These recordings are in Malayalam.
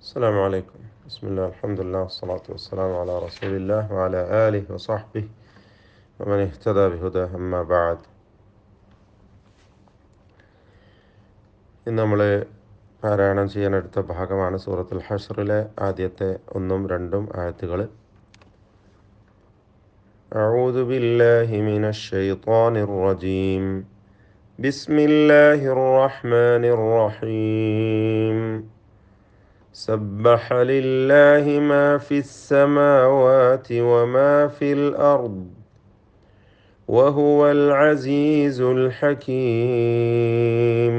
السلام عليكم. بسم الله، الحمد لله، والصلاة والسلام على رسول الله وعلى آله وصحبه ومن اهتدى بهداه. أما بعد. ഇന്ന് നമ്മൾ പാരായണം ചെയ്യാനെടുത്ത ഭാഗമാണ് സൂറത്തുൽ ഹശ്റിലെ ആദ്യത്തെ 1-2 ആയത്തുകൾ. أعوذ بالله من الشيطان الرجيم. بسم الله الرحمن الرحيم. سبح لله ما في السماوات وما في الأرض وهو العزيز الحكيم.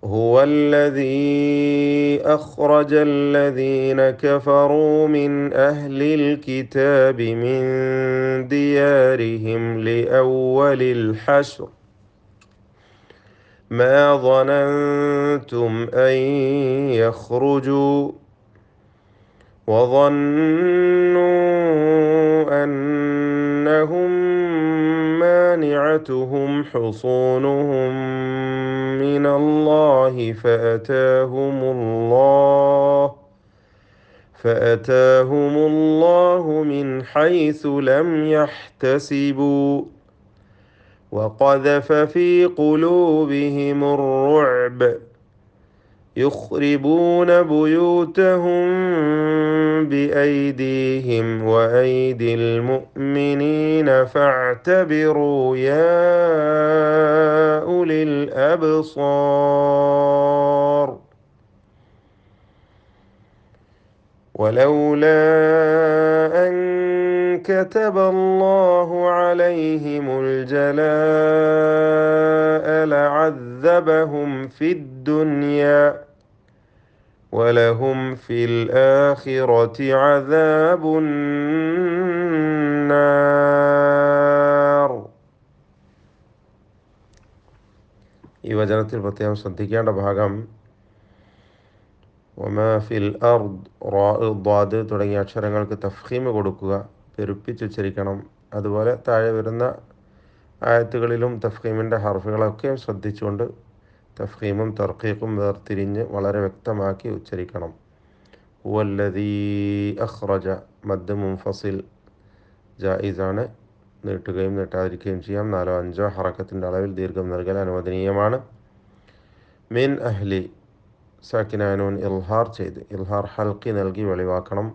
هو الذي أخرج الذين كفروا من أهل الكتاب من ديارهم لأول الحشر ما ظننتم أن يخرجوا وظنوا أنهم مانعتهم حصونهم من الله فأتاهم الله من حيث لم يحتسبوا وقذف في قلوبهم الرعب يخربون بيوتهم بأيديهم وأيدي المؤمنين فاعتبروا يا أولي الأبصار. ولولا أن كتب الله عليهم الجلاء لعذبهم في الدنيا ولهم في الآخرة عذاب النار. ഈ വചനത്തിൽ പ്രത്യേകം ശ്രദ്ധിക്കേണ്ട ഭാഗം വമാ ഫിൽ അർദ്, റാ, ദ്വാദ് തുടങ്ങിയ അക്ഷരങ്ങൾക്ക് തഫ്ഖീം കൊടുക്കുക, പെരുപ്പിച്ചുച്ചരിക്കണം. അതുപോലെ താഴെ വരുന്ന ആയത്തുകളിലും തഫ്ഖീമിൻ്റെ ഹർഫുകളൊക്കെ ശ്രദ്ധിച്ചുകൊണ്ട് തഫ്ഖീമും തർഖീഖും വേർതിരിഞ്ഞ് വളരെ വ്യക്തമാക്കി ഉച്ചരിക്കണം. ഹുവല്ലദീ അഖ്റജ, മദ് മുൻഫസിൽ ജായിസാണ്, നീട്ടുകയും നീട്ടാതിരിക്കുകയും ചെയ്യാം. 4-5 ഹറക്കത്തിൻ്റെ അളവിൽ ദീർഘം നൽകൽ അനുവദനീയമാണ്. മിൻ അഹ്ലി, സാക്കിനാനൂൻ ഇൽഹാർ ചെയ്ത് ഇൽഹാർ ഹൽക്കി നൽകി വെളിവാക്കണം.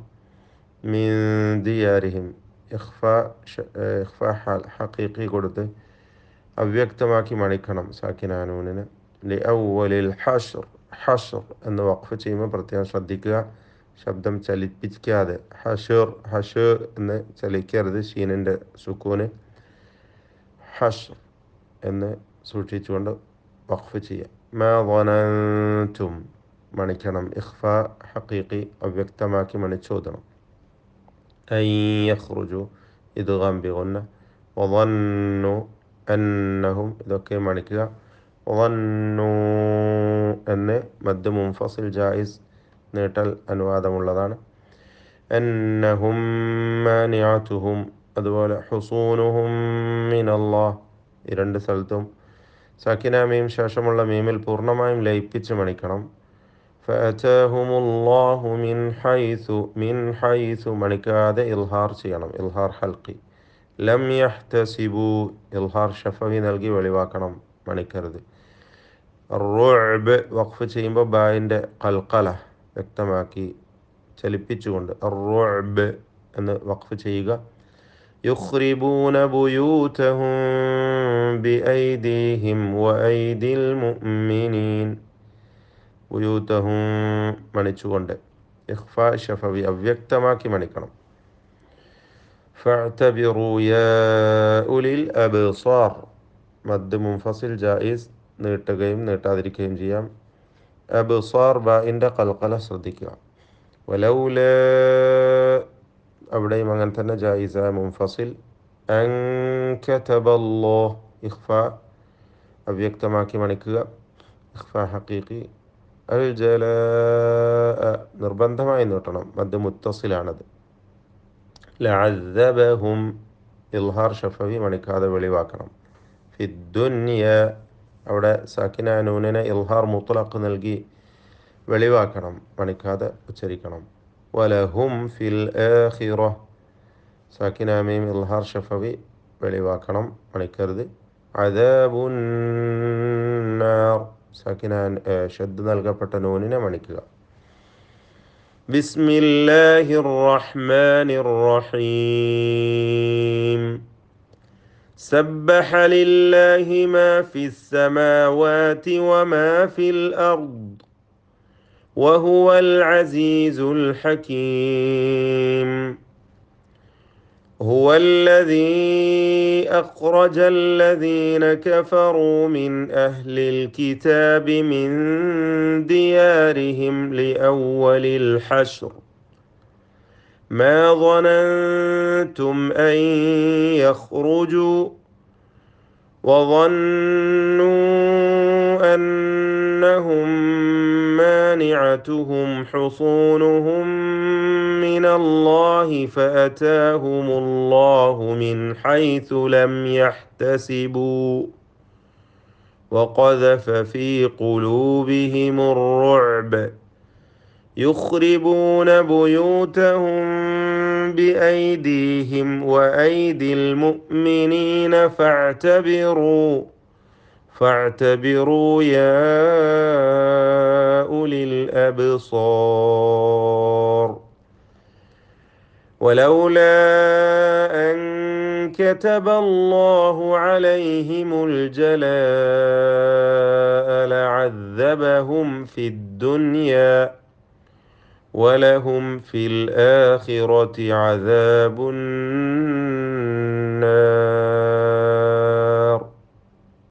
മിൻ ദിയാരിഹിം, ഇഖ്ഫാ ഹഖീഖി കൊടുത്ത് അവ്യക്തമാക്കി മണിക്കണം സാക്കിനാനൂനിന്. ലി അവലിൽ ഹഷ്ർ, ഹഷ്ർ എന്ന് വഖഫ് ചെയ്യുമ്പോൾ പ്രത്യേകം ശ്രദ്ധിക്കുക, ശബ്ദം ചലിപ്പിക്കാതെ. ഹഷ് എന്ന് ചലിക്കരുത്, ഷീനിൻ്റെ സുക്കൂന്. ഹഷ്ർ എന്ന് സൂക്ഷിച്ചുകൊണ്ട് വഖഫ് ചെയ്യുക. മാ ظننتم മണിക്കണം, ഇഖ്ഫാ ഹഖീഖി അവ്യക്തമാക്കി മണിച്ചോദണം. അൻ യഖ്റുജു ഇദ്ഗാം ബിഗുന്ന. വظنوا അന്നഹും, ഇതൊക്കെ മണിക്കുക. വظنوا എന്ന് മദ് മുൻഫസിൽ ജായിസ്, നീട്ടൽ അനുവാദമുള്ളതാണ്. അന്നഹും മാനിഅതുഹും, അതുപോലെ ഹുസൂനുഹും മിനല്ലാഹ്, ഈ 2 സ്ഥലത്തും സാക്കിന മീം ശേഷമുള്ള മീമിൽ പൂർണ്ണമായും ലയിപ്പിച്ച് മണിക്കണം. ഫഅതാഹുമുല്ലാഹു മിൻ ഹൈസു മണിക്കാതെ ഇൽഹാർ ചെയ്യണം, ഇൽഹാർ ഹൽക്കി. ലം യഹ്തസിബു, ഇൽഹാർ ഷഫവി നൽകി വെളിവാക്കണം, മണിക്കരുത്. റുഅബ് വഖഫ് ചെയ്യുമ്പോൾ ബായിൻ്റെ ഖൽഖല വ്യക്തമാക്കി ചലിപ്പിച്ചുകൊണ്ട് റുഅബ് എന്ന് വഖഫ് ചെയ്യുക. യുഖ്രിബൂന ബുയൂതഹും ബിഐദീഹിം വഅയ്ദിൽ മുഅ്മിനീൻ, ബുയൂതഹും മണിച്ചുകൊണ്ട് ഇഖ്ഫാ ഷഫവി അവ്യക്തമാക്കി മണിക്കണം. ഫഅ്തബിറൂ യാ ഉലിൽ അബ്സാർ, മദ് മുൻഫസിൽ ജായിസ്, നീട്ടുകയും നീട്ടാതിരിക്കുകയും ചെയ്യാം. അബ്സാർ ബാഇൻ്റെ ഖൽഖല ശ്രദ്ധിക്കുക. വലൗല, അവിടെയും അങ്ങനെ തന്നെ ജായിസ മുൻഫസിൽ. അൻ കതബല്ലാഹ്, ഇഖ്ഫാ അവ്യക്തമാക്കി മണിക്കുക, ഇഖ്ഫാ ഹഖീഖി. അൽ ജലാഅ നിർബന്ധമായി നീട്ടണം, മദ് മുത്തസിലാണത്. ലഅദ്ദബഹും, ഇൽഹാർ ഷഫവി മണിക്കാതെ വെളിവാക്കണം. ഫിദ്ദുന്യ, അവിടെ സാക്കിന നൂനിനെ ഇൽഹാർ മുത്ലഖ് നൽകി വെളിവാക്കണം, മണിക്കാതെ ഉച്ചരിക്കണം. വലഹും ഫിൽ ആഖിറ, സാക്കിന മീം ഇൽഹാർ ഷഫവി, വെളിവാക്കണം, മണിക്കരുത്. അദാബുന്നാർ, സാക്കിന ഷദ് നൽകപ്പെട്ട നൂനിനെ മണിക്കുക. ബിസ്മില്ലാഹിർ റഹ്മാനിർ റഹീം. സബ്ബഹ ലില്ലാഹി മാ ഫിസ് സമാവാതി വമാ ഫിൽ അർദ് വഹുവൽ അസീസുൽ ഹകീം. هو الذي أخرج الذين كفروا من أهل الكتاب من ديارهم لأول الحشر ما ظننتم أن يخرجوا وظنوا أنهم مانعتهم حصونهم من الله فأتاهم الله من حيث لم يحتسبوا وقذف في قلوبهم الرعب يخربون بيوتهم بأيديهم وأيدي المؤمنين فاعتبروا يا أولي الأبصار. ولولا أن كتب الله عليهم الجلاء لعذبهم في الدنيا ولهم في الآخرة عذاب